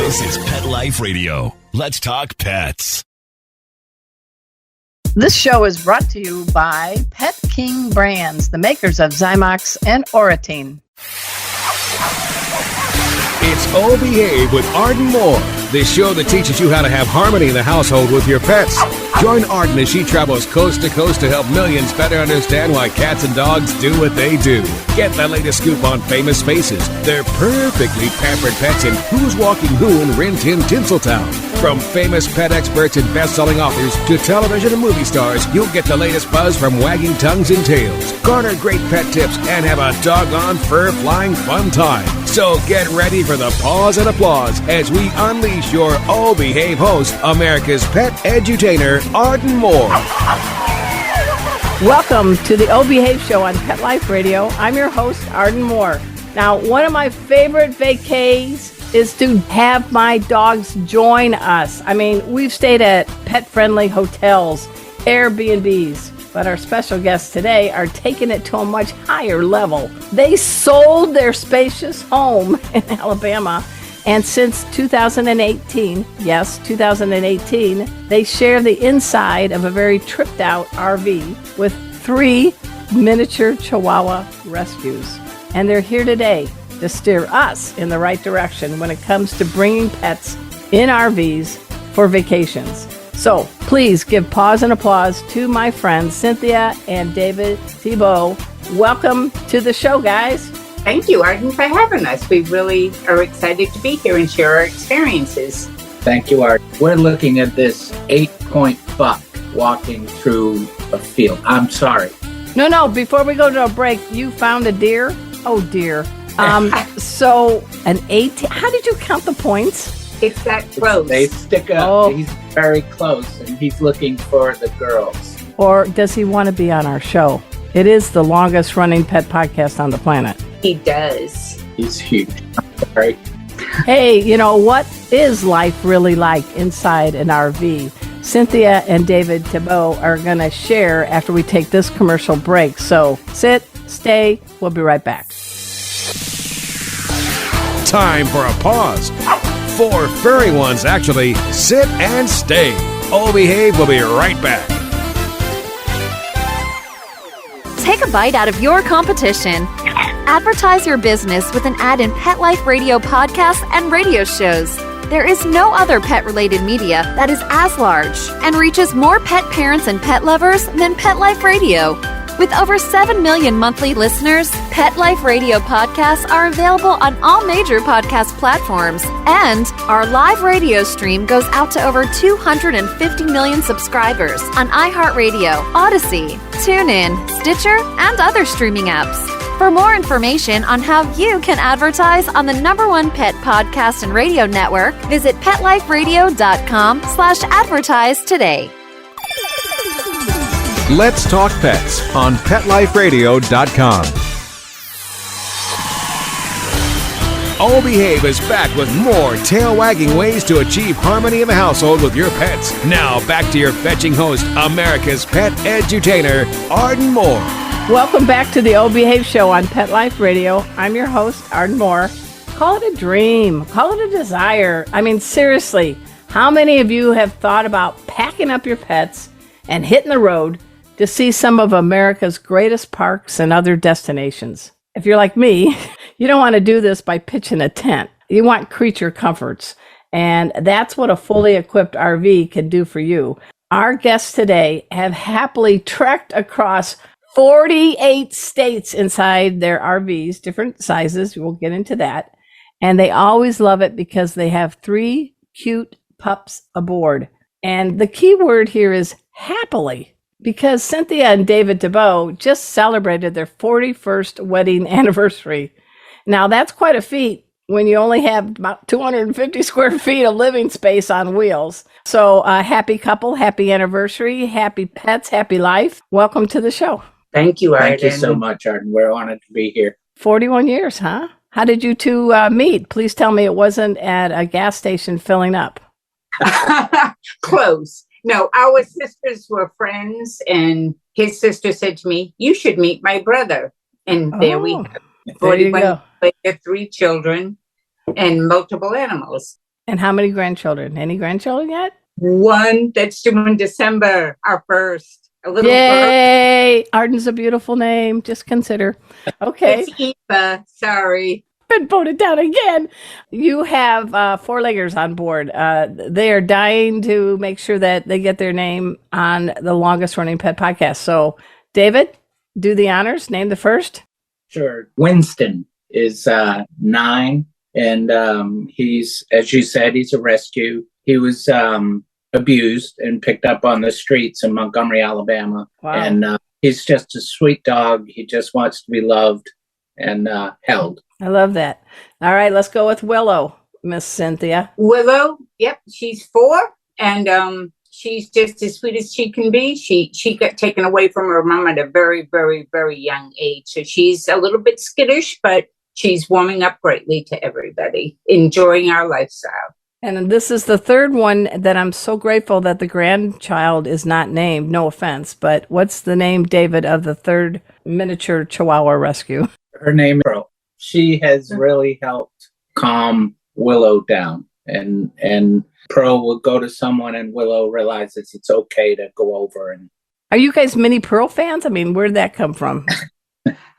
This is Pet Life Radio. Let's talk pets. This show is brought to you by Pet King Brands, the makers of Zymox and Oratine. It's Oh Behave with Arden Moore, the show that teaches you how to have harmony in the household with your pets. Join Arden as she travels coast to coast to help millions better understand why cats and dogs do what they do. Get the latest scoop on famous faces, their perfectly pampered pets, and who's walking who in Rin Tin Tinseltown. From famous pet experts and best-selling authors to television and movie stars, you'll get the latest buzz from wagging tongues and tails. Garner great pet tips and have a doggone fur-flying fun time. So get ready for the pause and applause as we unleash your Oh Behave host, America's pet edutainer, Arden Moore. Welcome to the Oh Behave show on Pet Life Radio. I'm your host, Arden Moore. Now, one of my favorite vacays is to have my dogs join us. I mean, we've stayed at pet-friendly hotels, Airbnbs, but our special guests today are taking it to a much higher level. They sold their spacious home in Alabama, and since 2018, yes, 2018, they share the inside of a very tripped-out RV with 3 miniature Chihuahua rescues. And they're here today to steer us in the right direction when it comes to bringing pets in RVs for vacations. So please give pause and applause to my friends Cynthia and David Thibeau. Welcome to the show, guys. Thank you, Arden, for having us. We really are excited to be here and share our experiences. Thank you, Arden. We're looking at this 8-point buck walking through a field. I'm sorry. No, before we go to a break, you found a deer? Oh, dear. So an 18, how did you count the points? It's that close. They stick up. Oh. He's very close, and he's looking for the girls. Or does he want to be on our show? It is the longest running pet podcast on the planet. He does. He's huge. Right. Hey, you know, what is life really like inside an RV? Cynthia and David Thibeau are going to share after we take this commercial break. So sit, stay, we'll be right back. Time for a pause. 4 furry ones, actually. Sit and stay. Oh Behave will be right back. Take a bite out of your competition. Advertise your business with an ad in Pet Life Radio podcasts and radio shows. There is no other pet-related media that is as large and reaches more pet parents and pet lovers than Pet Life Radio. With over 7 million monthly listeners, Pet Life Radio podcasts are available on all major podcast platforms, and our live radio stream goes out to over 250 million subscribers on iHeartRadio, Odyssey, TuneIn, Stitcher, and other streaming apps. For more information on how you can advertise on the #1 pet podcast and radio network, visit PetLifeRadio.com/advertise today. Let's talk pets on PetLifeRadio.com. Oh Behave is back with more tail-wagging ways to achieve harmony in the household with your pets. Now back to your fetching host, America's pet edutainer, Arden Moore. Welcome back to the Oh Behave show on Pet Life Radio. I'm your host, Arden Moore. Call it a dream. Call it a desire. I mean, seriously, how many of you have thought about packing up your pets and hitting the road to see some of America's greatest parks and other destinations? If you're like me, you don't want to do this by pitching a tent. You want creature comforts, and that's what a fully equipped RV can do for you. Our guests today have happily trekked across 48 states inside their RVs, different sizes. We'll get into that. And they always love it because they have 3 cute pups aboard. And the key word here is happily, because Cynthia and David Thibeau just celebrated their 41st wedding anniversary. Now, that's quite a feat when you only have about 250 square feet of living space on wheels. So happy couple, happy anniversary, happy pets, happy life. Welcome to the show. Thank you, Arden. Thank you so much, Arden. We're honored to be here. 41 years, huh? How did you two meet? Please tell me it wasn't at a gas station filling up. Close. No, our sisters were friends, and his sister said to me, "You should meet my brother." And there we have 41 with 3 children and multiple animals. And how many grandchildren? Any grandchildren yet? One that's due in December, our first. A little girl. Yay! Arden's a beautiful name. Just consider. Okay. It's Eva. Sorry. Been voted down again. You have four-leggers on board. They are dying to make sure that they get their name on the longest-running pet podcast. So, David, do the honors. Name the first. Sure. Winston is 9, and he's, as you said, he's a rescue. He was abused and picked up on the streets in Montgomery, Alabama. Wow. And he's just a sweet dog. He just wants to be loved and held. I love that. All right, let's go with Willow, Miss Cynthia. Willow, yep, she's 4, and she's just as sweet as she can be. She got taken away from her mom at a very, very, very young age. So she's a little bit skittish, but she's warming up greatly to everybody, enjoying our lifestyle. And this is the third one that I'm so grateful that the grandchild is not named. No offense, but what's the name, David, of the third miniature Chihuahua rescue? Her name is Pearl. She has really helped calm Willow down. And Pearl will go to someone and Willow realizes it's okay to go over. And Are you guys Mini Pearl fans? I mean, where did that come from?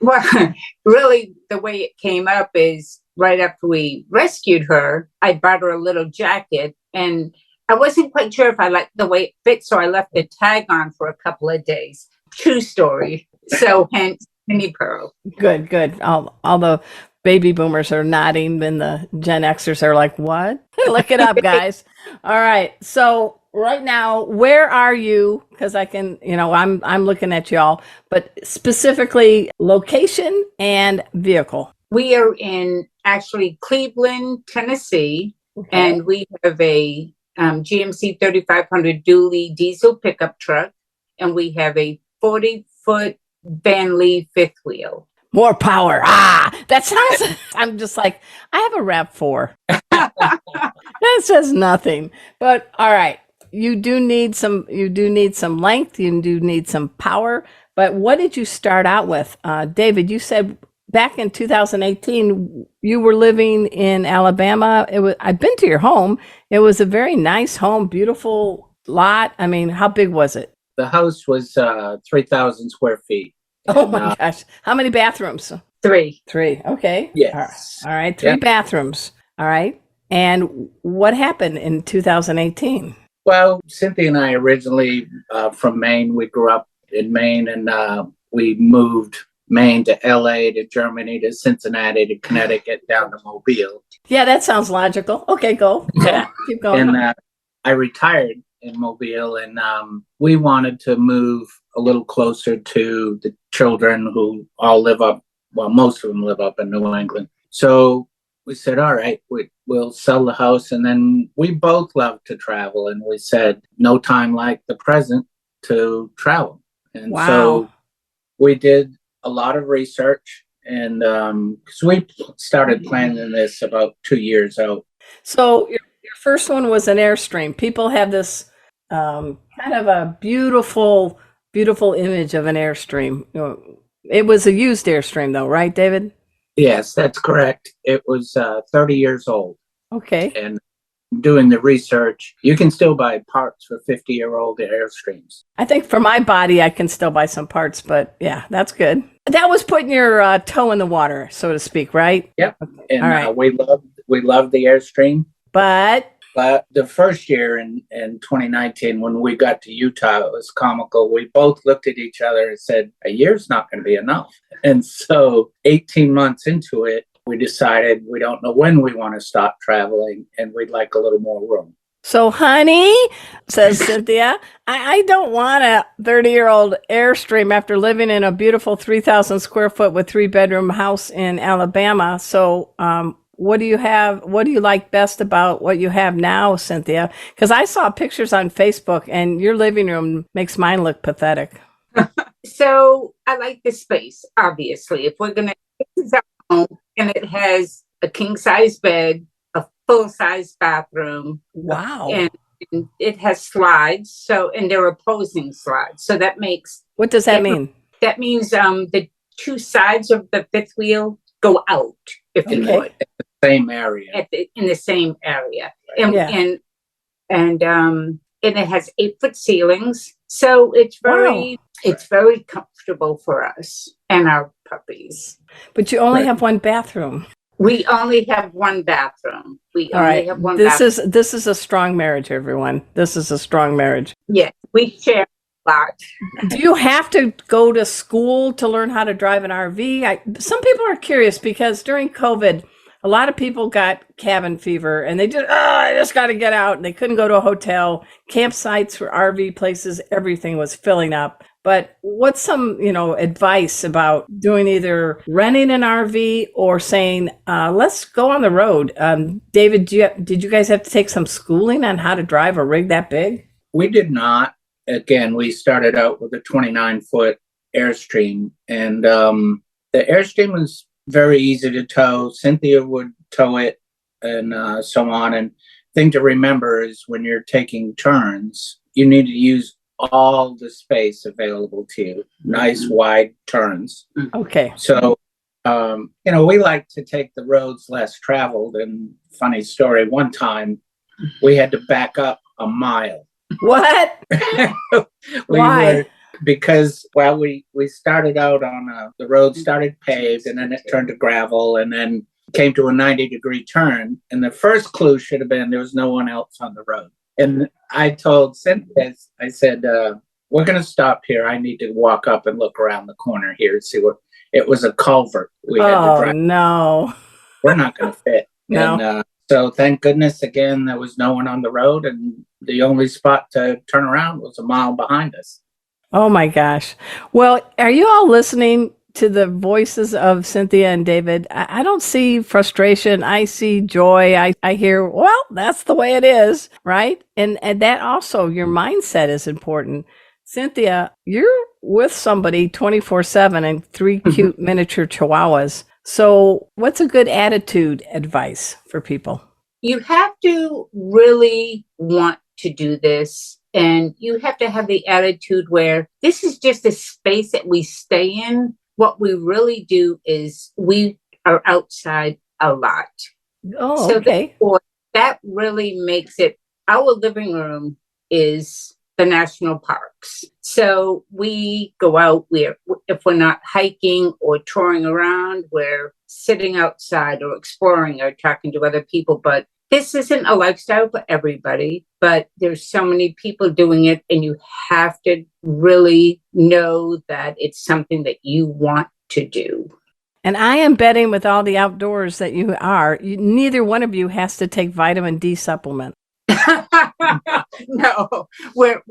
Well, really, the way it came up is right after we rescued her, I bought her a little jacket, and I wasn't quite sure if I liked the way it fit, so I left the tag on for a couple of days. True story. So hence Mini Pearl. Good, good. All the baby boomers are nodding, and the Gen Xers are like, what? Look it up, guys. All right. So right now, where are you? Because I can, I'm looking at y'all, but specifically location and vehicle. We are in actually Cleveland, Tennessee, and we have a GMC 3500 dually diesel pickup truck, and we have a 40-foot Van Lee fifth wheel. More power. That sounds, I'm just like, I have a RAV4. That says nothing. But all right, you do need some length, you do need some power. But what did you start out with? David, you said back in 2018, you were living in Alabama. I've been to your home. It was a very nice home, beautiful lot. I mean, how big was it? the house was 3,000 square feet. Oh my gosh. How many bathrooms? 3. 3. Okay. Yes. All right. 3 bathrooms. All right. And what happened in 2018? Well, Cynthia and I originally from Maine. We grew up in Maine, and we moved Maine to LA, to Germany, to Cincinnati, to Connecticut, down to Mobile. Yeah, that sounds logical. Okay, go. Yeah, keep going. And I retired in Mobile, and we wanted to move a little closer to the children who all live up, well, most of them live up in New England. So we said, all right, we'll sell the house. And then we both love to travel. And we said, no time like the present to travel. And so we did a lot of research, and because we started planning this about 2 years out. So your first one was an Airstream. People have this kind of a beautiful image of an Airstream. It was a used Airstream, though, right, David? Yes, that's correct. It was 30 years old. Okay. And doing the research, you can still buy parts for 50-year-old Airstreams. I think for my body, I can still buy some parts, but yeah, that's good. That was putting your toe in the water, so to speak, right? Yep. Okay. And all right. we loved the Airstream. But the first year in 2019, when we got to Utah, it was comical. We both looked at each other and said, a year's not going to be enough. And so 18 months into it, we decided we don't know when we want to stop traveling, and we'd like a little more room. So, honey, says Cynthia, I don't want a 30-year-old Airstream after living in a beautiful 3,000 square foot with 3-bedroom house in Alabama. So, what do you have? What do you like best about what you have now, Cynthia? Because I saw pictures on Facebook, and your living room makes mine look pathetic. So I like the space, obviously. If we're going to, this is our home, and it has a king-size bed, a full-size bathroom. Wow. And it has slides, and they're opposing slides. So that makes... What does that mean? That means the 2 sides of the fifth wheel go out, if you would. Same area. In the same area. Yeah. And it has 8-foot ceilings. So it's very comfortable for us and our puppies. But you only have one bathroom. We only have one bathroom. This is a strong marriage, everyone. This is a strong marriage. Yes, we share a lot. Do you have to go to school to learn how to drive an RV? Some people are curious because during COVID, a lot of people got cabin fever and they I just got to get out. And they couldn't go to a hotel. Campsites for RV places, everything was filling up. But what's some, advice about doing either renting an RV or saying, let's go on the road? David, did you guys have to take some schooling on how to drive a rig that big? We did not. Again, we started out with a 29-foot Airstream, and the Airstream was very easy to tow. Cynthia would tow it and so on. And thing to remember is when you're taking turns, you need to use all the space available to you. Nice wide turns. Okay. So, we like to take the roads less traveled. And funny story, one time we had to back up a mile. What? Why? Because we started out on the road started paved and then it turned to gravel and then came to a 90-degree turn. And the first clue should have been there was no one else on the road. And I told Cynthia, I said, we're going to stop here. I need to walk up and look around the corner here and see what it was. A culvert. We had to drive. No. We're not going to fit. No. And so thank goodness, again, there was no one on the road. And the only spot to turn around was a mile behind us. Oh, my gosh. Well, are you all listening to the voices of Cynthia and David? I don't see frustration. I see joy. I hear, well, that's the way it is, right? And that also, your mindset is important. Cynthia, you're with somebody 24/7 and 3 cute miniature Chihuahuas. So what's a good attitude advice for people? You have to really want to do this. And you have to have the attitude where this is just a space that we stay in. What we really do is we are outside a lot. Oh, okay. So that really makes it, our living room is the national parks. So we go out, if we're not hiking or touring around, we're sitting outside or exploring or talking to other people. But this isn't a lifestyle for everybody, but there's so many people doing it, and you have to really know that it's something that you want to do. And I am betting with all the outdoors that you are, neither one of you has to take vitamin D supplement. No, we're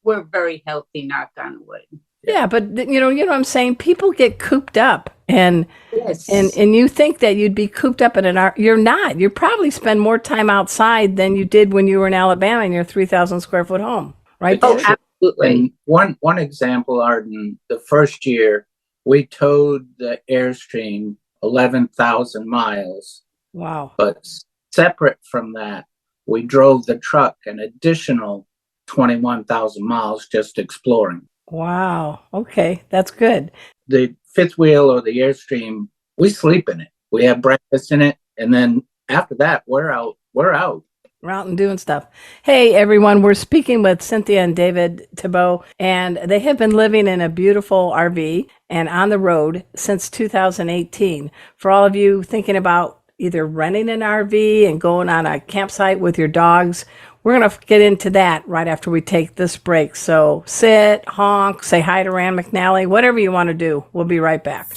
very healthy, knock on wood. Yeah, but you know what I'm saying? People get cooped up and yes. and you think that you'd be cooped up in an hour. You're not. You probably spend more time outside than you did when you were in Alabama in your 3,000 square foot home, right? Oh, absolutely. And one example, Arden, the first year we towed the Airstream 11,000 miles. Wow. But separate from that, we drove the truck an additional 21,000 miles just exploring. Wow. Okay. That's good. The fifth wheel or the Airstream, we sleep in it. We have breakfast in it. And then after that, we're out. We're out and doing stuff. Hey, everyone. We're speaking with Cynthia and David Thibeau, and they have been living in a beautiful RV and on the road since 2018. For all of you thinking about either renting an RV and going on a campsite with your dogs, we're going to get into that right after we take this break. So sit, honk, say hi to Rand McNally, whatever you want to do. We'll be right back.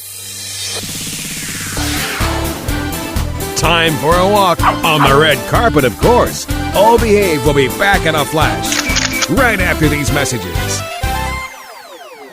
Time for a walk on the red carpet, of course. All Behave will be back in a flash right after these messages.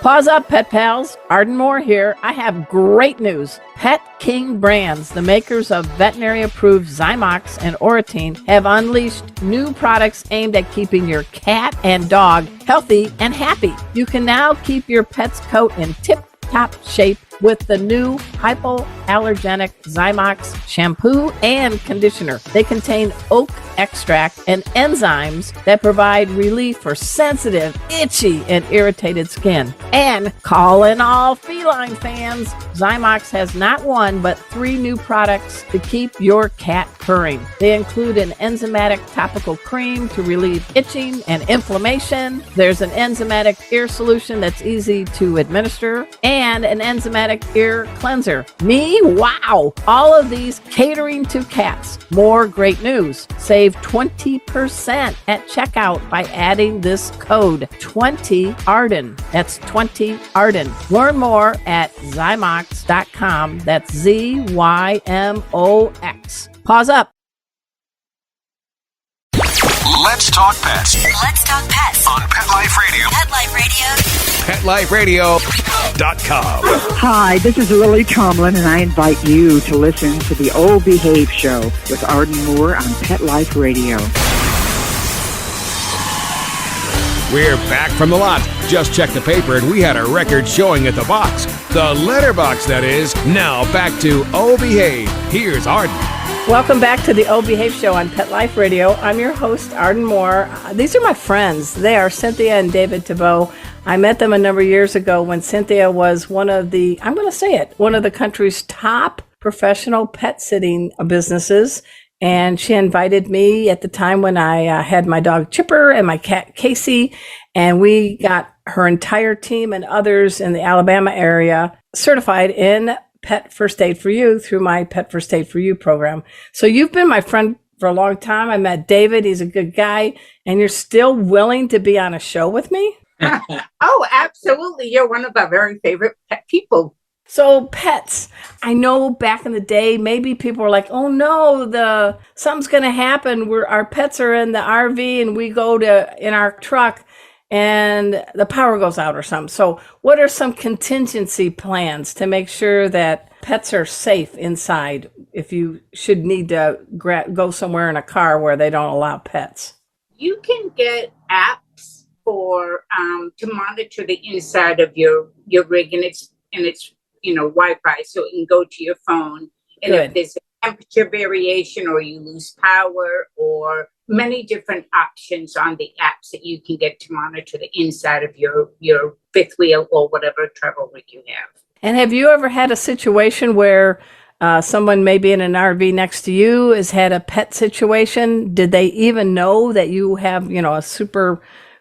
Pause up, pet pals. Arden Moore here. I have great news. Pet King Brands, the makers of veterinary-approved Zymox and Oratine, have unleashed new products aimed at keeping your cat and dog healthy and happy. You can now keep your pet's coat in tip-top shape with the new hypoallergenic Zymox shampoo and conditioner. They contain oak extract and enzymes that provide relief for sensitive, itchy, and irritated skin. And call in all feline fans. Zymox has not one, but 3 new products to keep your cat purring. They include an enzymatic topical cream to relieve itching and inflammation. There's an enzymatic ear solution that's easy to administer, and an enzymatic ear cleanser. Wow! All of these catering to cats. More great news. Save 20% at checkout by adding this code 20ARDEN. That's 20ARDEN. Learn more at Zymox.com. That's ZYMOX. Pause up. Let's talk pets Let's talk pets on Pet Life Radio. Pet Life Radio. PetLifeRadio.com. Hi, this is Lily Tomlin, and I invite you to listen to the Oh Behave Show with Arden Moore on Pet Life Radio. We're back from the lot. Just checked the paper and we had a record showing at the box. The letterbox, that is. Now back to Oh Behave. Here's Arden. Welcome back to the Oh Behave Show on Pet Life Radio. I'm your host, Arden Moore. These are my friends. They are Cynthia and David Thibeau. I met them a number of years ago when Cynthia was one of the country's top professional pet sitting businesses. And she invited me at the time when I had my dog Chipper and my cat Casey. And we got her entire team and others in the Alabama area certified in Pet First Aid for You through my Pet First Aid for You program. So you've been my friend for a long time. I met David. He's a good guy. And you're still willing to be on a show with me? Oh, absolutely. You're one of our very favorite pet people. So pets, I know back in the day, maybe people were like, oh no, something's going to happen. Our pets are in the RV and we go in our truck and the power goes out or something. So what are some contingency plans to make sure that pets are safe inside if you should need to go somewhere in a car where they don't allow pets? You can get apps for to monitor the inside of your rig, and it's Wi-Fi, so it can go to your phone. And Good. If there's a temperature variation or you lose power, or many different options on the apps that you can get to monitor the inside of your fifth wheel or whatever travel rig you have. And have you ever had a situation where someone maybe in an RV next to you has had a pet situation? Did they even know that you have, a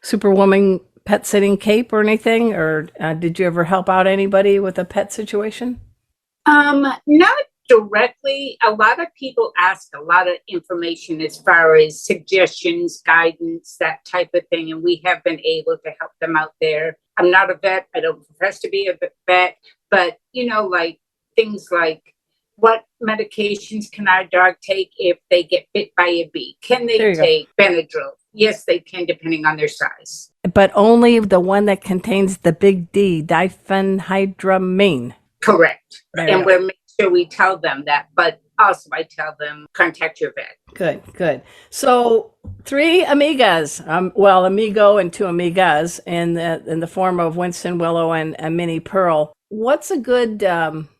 superwoman pet sitting cape or anything? Or did you ever help out anybody with a pet situation? Not directly. A lot of people ask a lot of information as far as suggestions, guidance, that type of thing. And we have been able to help them out there. I'm not a vet. I don't profess to be a vet, but like things like, what medications can our dog take if they get bit by a bee? Can they take Benadryl? Yes, they can, depending on their size. But only the one that contains the big D, diphenhydramine. Correct. And we'll make sure we tell them that. But also, I tell them, contact your vet. Good. So 3 amigas, amigo and 2 amigas in the form of Winston, Willow, and Minnie Pearl. What's a good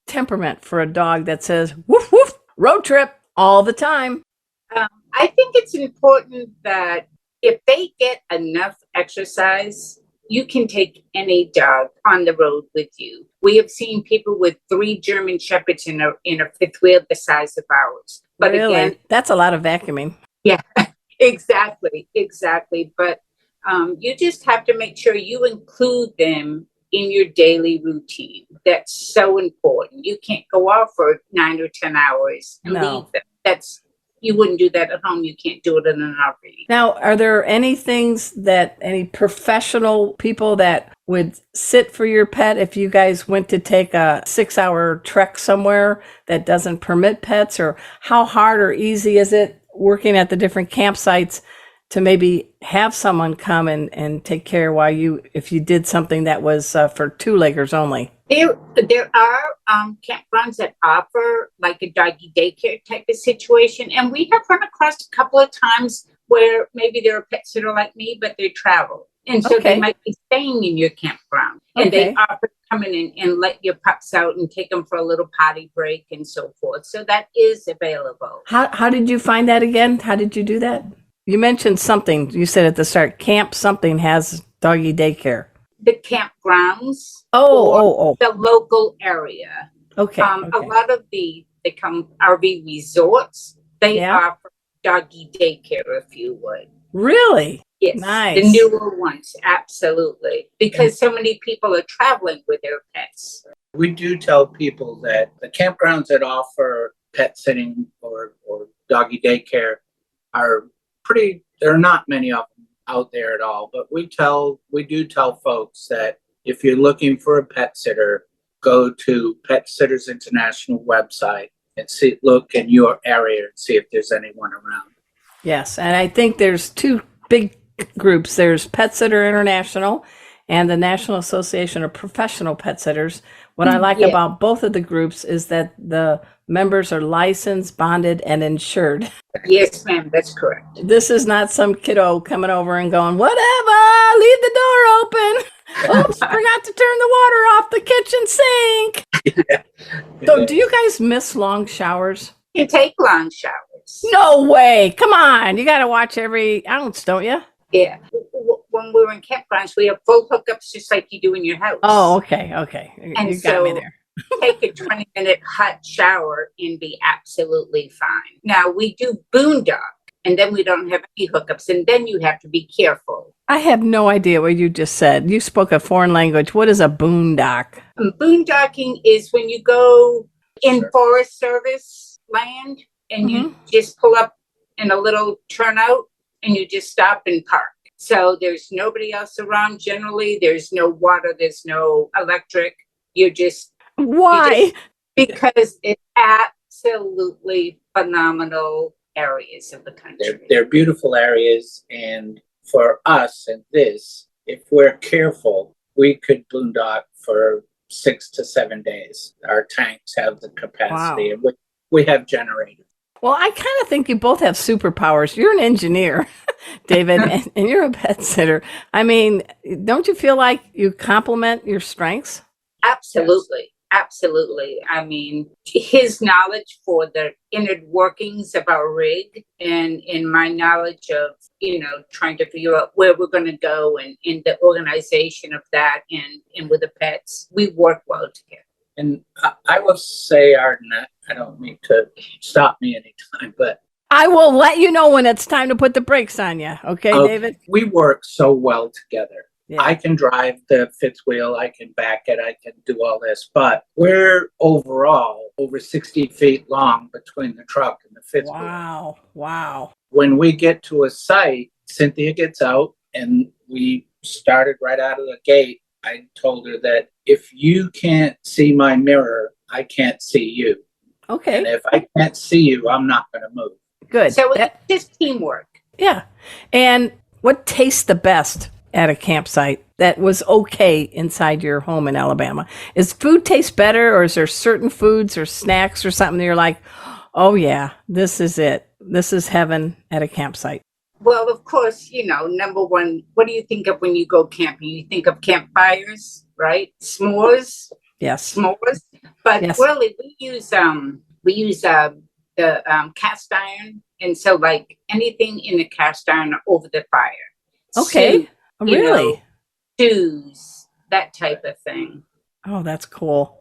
temperament for a dog that says, woof, woof, road trip all the time? I think it's important that if they get enough exercise, you can take any dog on the road with you. We have seen people with 3 German Shepherds in a fifth wheel the size of ours. But really? Again, that's a lot of vacuuming. Yeah, exactly. But you just have to make sure you include them in your daily routine. That's so important. You can't go off for 9 or 10 hours and leave them. You wouldn't do that at home. You can't do it in an RV. Now, are there any professional people that would sit for your pet if you guys went to take a 6-hour trek somewhere that doesn't permit pets? Or how hard or easy is it working at the different campsites to maybe have someone come and take care if you did something that was for 2-leggers only? There are campgrounds that offer like a doggy daycare type of situation. And we have run across a couple of times where maybe they're a pet sitter like me, but they travel. And so Okay. they might be staying in your campground. And they offer to come in and let your pups out and take them for a little potty break and so forth. So that is available. How did you find that again? How did you do that? You mentioned something. You said at the start, camp something has doggy daycare. The campgrounds. Oh. The local area. Okay. A lot of they come RV resorts. They offer doggy daycare, if you would. Really? Yes. Nice. The newer ones, absolutely. Because so many people are traveling with their pets. We do tell people that the campgrounds that offer pet sitting or doggy daycare are there are not many of them out there at all. But we do tell folks that if you're looking for a pet sitter, go to Pet Sitters International website and look in your area and see if there's anyone around. Yes, and I think there's two big groups. There's Pet Sitter International and the National Association of Professional Pet Sitters. What I like about both of the groups is that the members are licensed, bonded, and insured. Yes, ma'am, that's correct. This is not some kiddo coming over and going, whatever, leave the door open. Oops, forgot to turn the water off the kitchen sink. So do you guys miss long showers? You take long showers. No way. Come on. You got to watch every ounce, don't you? Yeah. When we were in campgrounds, we have full hookups just like you do in your house. Oh, okay. And you got me there. Take a 20-minute hot shower and be absolutely fine. Now, we do boondock, and then we don't have any hookups, and then you have to be careful. I have no idea what you just said. You spoke a foreign language. What is a boondock? Boondocking is when you go in Forest Service land and you just pull up in a little turnout and you just stop and park. So there's nobody else around. Generally, there's no water, there's no electric. You're just... Why? Because it's absolutely phenomenal areas of the country. They're beautiful areas, and for us and if we're careful, we could boondock for 6 to 7 days. Our tanks have the capacity, and we have generators. Well, I kind of think you both have superpowers. You're an engineer, David, and you're a pet sitter. I mean, don't you feel like you complement your strengths? Absolutely. Absolutely. I mean, his knowledge for the inner workings of our rig and in my knowledge of, trying to figure out where we're going to go and in the organization of that and with the pets, we work well together. And I will say, Arden, I don't mean to stop me anytime, but I will let you know when it's time to put the brakes on you. Okay, David? We work so well together. Yeah. I can drive the fifth wheel, I can back it, I can do all this, but we're overall over 60 feet long between the truck and the fifth wheel. Wow. When we get to a site, Cynthia gets out, and we started right out of the gate. I told her that if you can't see my mirror, I can't see you. Okay. And if I can't see you, I'm not going to move. Good. So it's just teamwork. Yeah. And what tastes the best at a campsite that was okay inside your home in Alabama? Is food taste better, or is there certain foods or snacks or something that you're like, oh yeah, this is it. This is heaven at a campsite? Well, of course, number one, what do you think of when you go camping? You think of campfires, right? S'mores. Yes. S'mores. But really, we use the cast iron, and so like anything in the cast iron over the fire. Okay. Really? Stews, that type of thing. Oh, that's cool.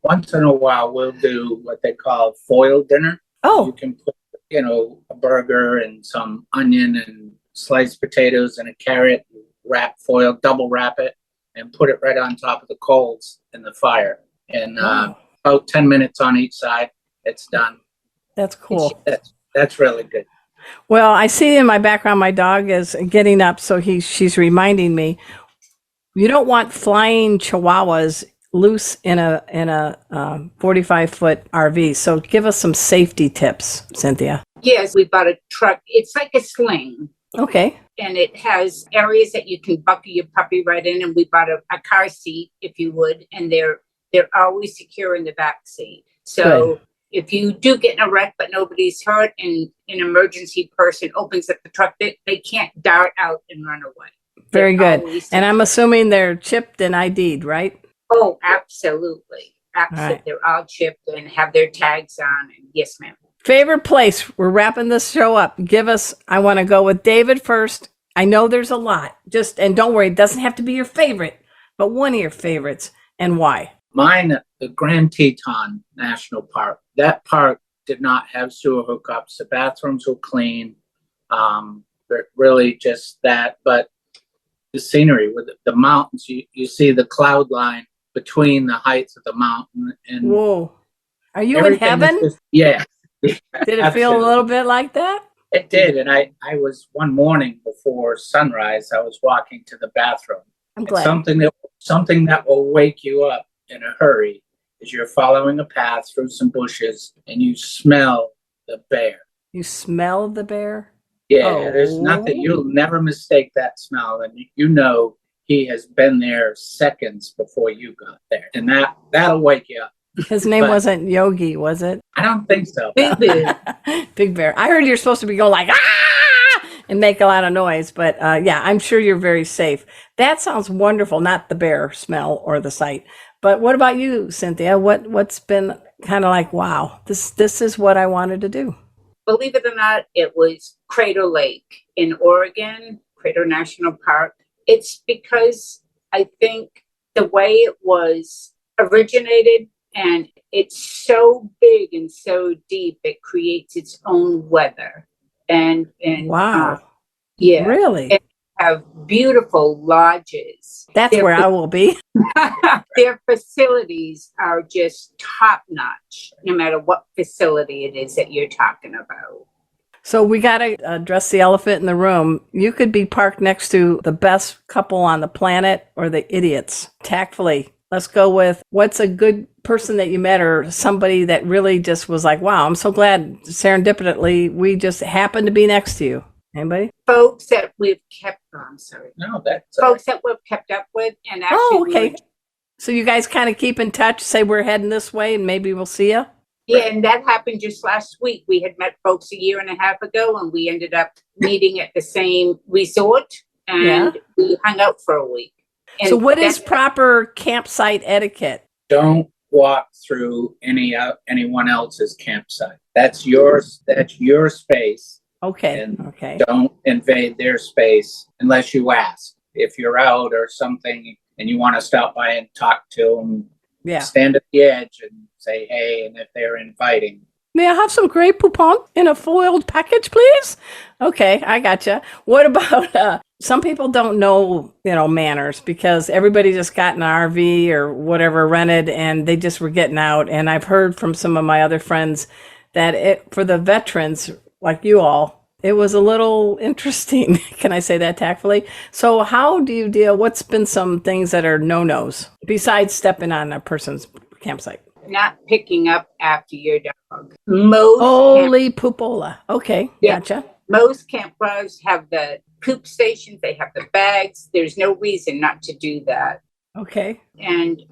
Once in a while, we'll do what they call foil dinner. Oh. You can put, a burger and some onion and sliced potatoes and a carrot, double wrap it, and put it right on top of the coals in the fire. And about 10 minutes on each side, it's done. That's cool. That's really good. Well, I see in my background, my dog is getting up, so she's reminding me, you don't want flying chihuahuas loose in a 45-foot RV. So give us some safety tips, Cynthia. Yes, we bought a truck. It's like a sling. Okay. And it has areas that you can buckle your puppy right in. And we bought a car seat, if you would, and they're always secure in the back seat. So good. If you do get in a wreck but nobody's hurt and an emergency person opens up the truck, they can't dart out and run away. Very good. always- And I'm assuming they're chipped and ID'd, right? Oh, absolutely. Absolutely. Right. They're all chipped and have their tags on. And yes, ma'am. Favorite place? We're wrapping this show up. I want to go with David first. I know there's a lot. And don't worry, it doesn't have to be your favorite, but one of your favorites, and why? Mine, the Grand Teton National Park. That park did not have sewer hookups. The bathrooms were clean. Really just that. But the scenery with the mountains, you see the cloud line between the heights of the mountain. And Whoa. Are you in everything is heaven? just- yeah. Did it feel a little bit like that? It did. And I was one morning before sunrise, I was walking to the bathroom. I'm And glad. something that will wake you up in a hurry is you're following a path through some bushes and you smell the bear. You smell the bear? Yeah, there's nothing. You'll never mistake that smell. And you know he has been there seconds before you got there. And that'll wake you up. His name But- wasn't Yogi, was it? I don't think so. Big Bear. Big Bear. I heard you're supposed to be going like, ah, and make a lot of noise. But yeah, I'm sure you're very safe. That sounds wonderful. Not the bear smell or the sight. But what about you, Cynthia? What's been kind of like, wow, this is what I wanted to do? Believe it or not, it was Crater Lake in Oregon, Crater National Park. It's because I think the way it was originated, and it's so big and so deep, it creates its own weather. And Wow. yeah, Really? and have beautiful lodges. That's Their where I will be. Their facilities are just top notch, no matter what facility it is that you're talking about. So we got to address the elephant in the room. You could be parked next to the best couple on the planet or the idiots. Tactfully, let's go with what's a good person that you met or somebody that really just was like, wow, I'm so glad serendipitously we just happened to be next to you. Anybody? Folks that we've kept on, sorry. No, that's Folks that we've kept up with, and actually, Oh, okay. So you guys kind of keep in touch, say we're heading this way and maybe we'll see you. yeah, and that happened just last week. We had met folks a year and a half ago, and we ended up meeting at the same resort, and we hung out for a week. And So what is that's- proper campsite etiquette? don't walk through anyone else's campsite. That's yours. That's your space. Okay. And Okay. Don't invade their space unless you ask. If you're out or something and you want to stop by and talk to them, Yeah. stand at the edge and say hey. And if they're inviting, May I have some Grey Poupon in a foiled package, please? Okay, I gotcha. What about some people don't know, manners because everybody just got an RV or whatever rented and they just were getting out. And I've heard from some of my other friends that for the veterans like you all, it was a little interesting. Can I say that tactfully? So how do you deal? What's been some things that are no-nos besides stepping on a person's campsite? not picking up after your dog. Most Holy poopola. Okay, Yeah. gotcha. most campgrounds have the poop stations. They have the bags. There's no reason not to do that. Okay. And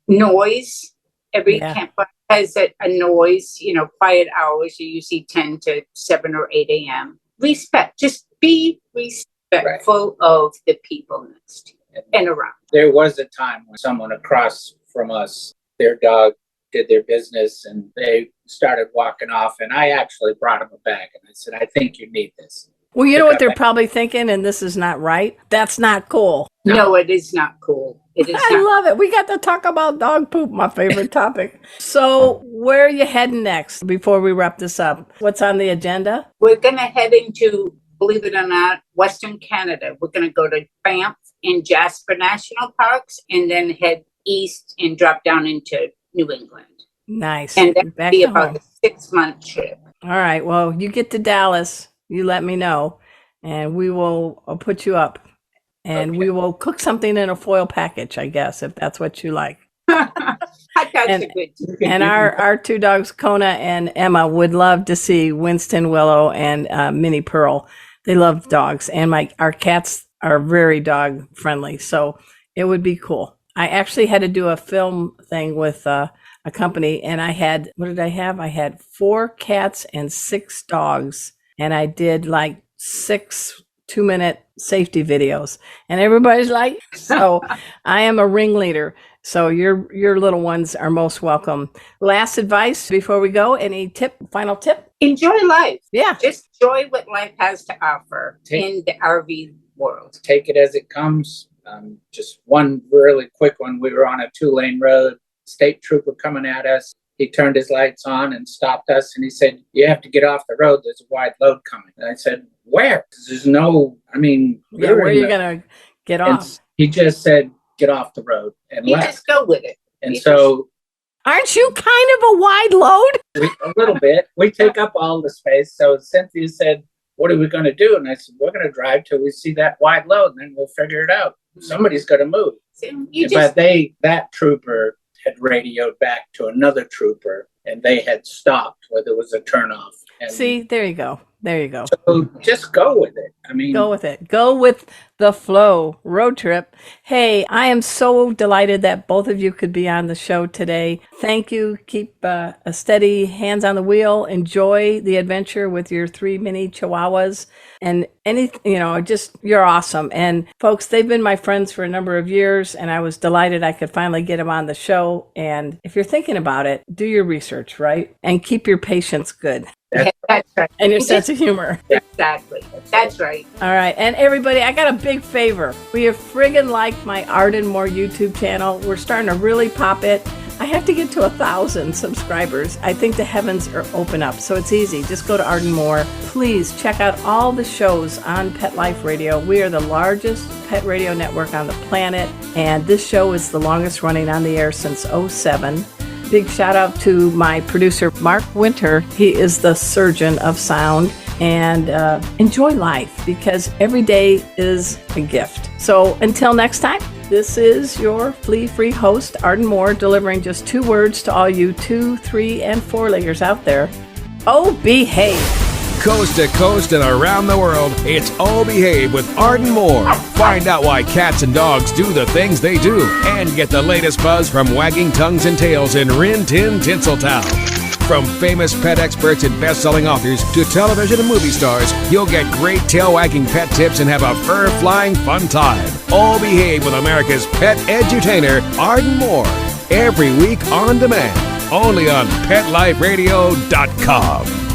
noise. Every Yeah. campground has a noise. Quiet hours are usually 10 to 7 or 8 a.m. Respect. Just be respectful of the people next to you and around. There was a time when someone across from us, their dog did their business and they started walking off, and I actually brought them a bag and I said, I think you need this. Well, you Pick know what up they're that- probably thinking, and this is not right. That's not cool. No, it is not cool. It is I not. love it. We got to talk about dog poop, my favorite topic. So, where are you heading next before we wrap this up? What's on the agenda? We're going to head into, believe it or not, Western Canada. We're going to go to Banff and Jasper National Parks and then head east and drop down into New England. Nice. And that'll Back be to about home. a 6-month trip. All right. Well, you get to Dallas, you let me know, and I'll put you up. And Okay. we will cook something in a foil package, I guess, if that's what you like. I got And- you good. too. And our two dogs, Kona and Emma, would love to see Winston, Willow, and Minnie Pearl. They love dogs, and our cats are very dog friendly, so it would be cool. I actually had to do a film thing with a company, and I had, what did I have? I had 4 cats and 6 dogs, and I did like 6 2-minute safety videos. And everybody's like, so I am a ringleader. So your little ones are most welcome. Last advice before we go, any final tip? Enjoy life. Yeah. Just enjoy what life has to offer in the RV world. Take it as it comes. Just one really quick one. We were on a 2-lane road, state trooper coming at us. He turned his lights on and stopped us. And he said, you have to get off the road. There's a wide load coming. And I said, where? There's no, where are you going to get off? He just said, get off the road and You left. just go with it. And so aren't you kind of a wide load? a little bit. We take up all the space. So Cynthia said, what are we going to do? And I said, we're going to drive till we see that wide load, and then we'll figure it out. Somebody's going to move. So that trooper had radioed back to another trooper, and they had stopped where there was a turnoff. And see, there you go. There you go. So just go with it. Go with it. Go with the flow. Road trip. Hey, I am so delighted that both of you could be on the show today. Thank you. Keep a steady hands on the wheel. Enjoy the adventure with your 3 mini Chihuahuas. And you're awesome. And folks, they've been my friends for a number of years, and I was delighted I could finally get them on the show. And if you're thinking about it, do your research, right? And keep your patience good. That's right. And your sense of humor. Exactly. That's right. All right. And everybody, I got a big favor. We have friggin' liked my Arden Moore YouTube channel. We're starting to really pop it. I have to get to 1,000 subscribers. I think the heavens are open up. So it's easy. Just go to Arden Moore. Please check out all the shows on Pet Life Radio. We are the largest pet radio network on the planet. And this show is the longest running on the air since 2007. Big shout out to my producer, Mark Winter. He is the surgeon of sound. And enjoy life, because every day is a gift. So until next time, this is your flea-free host, Arden Moore, delivering just 2 words to all you 2, 3, and 4-leggers out there. Oh, behave. Coast to coast and around the world, it's Oh Behave with Arden Moore. Find out why cats and dogs do the things they do, and get the latest buzz from wagging tongues and tails in Rin Tin Tinseltown. From famous pet experts and best-selling authors to television and movie stars, you'll get great tail-wagging pet tips and have a fur-flying fun time. All Behave with America's pet edutainer, Arden Moore. Every week on demand, only on PetLifeRadio.com.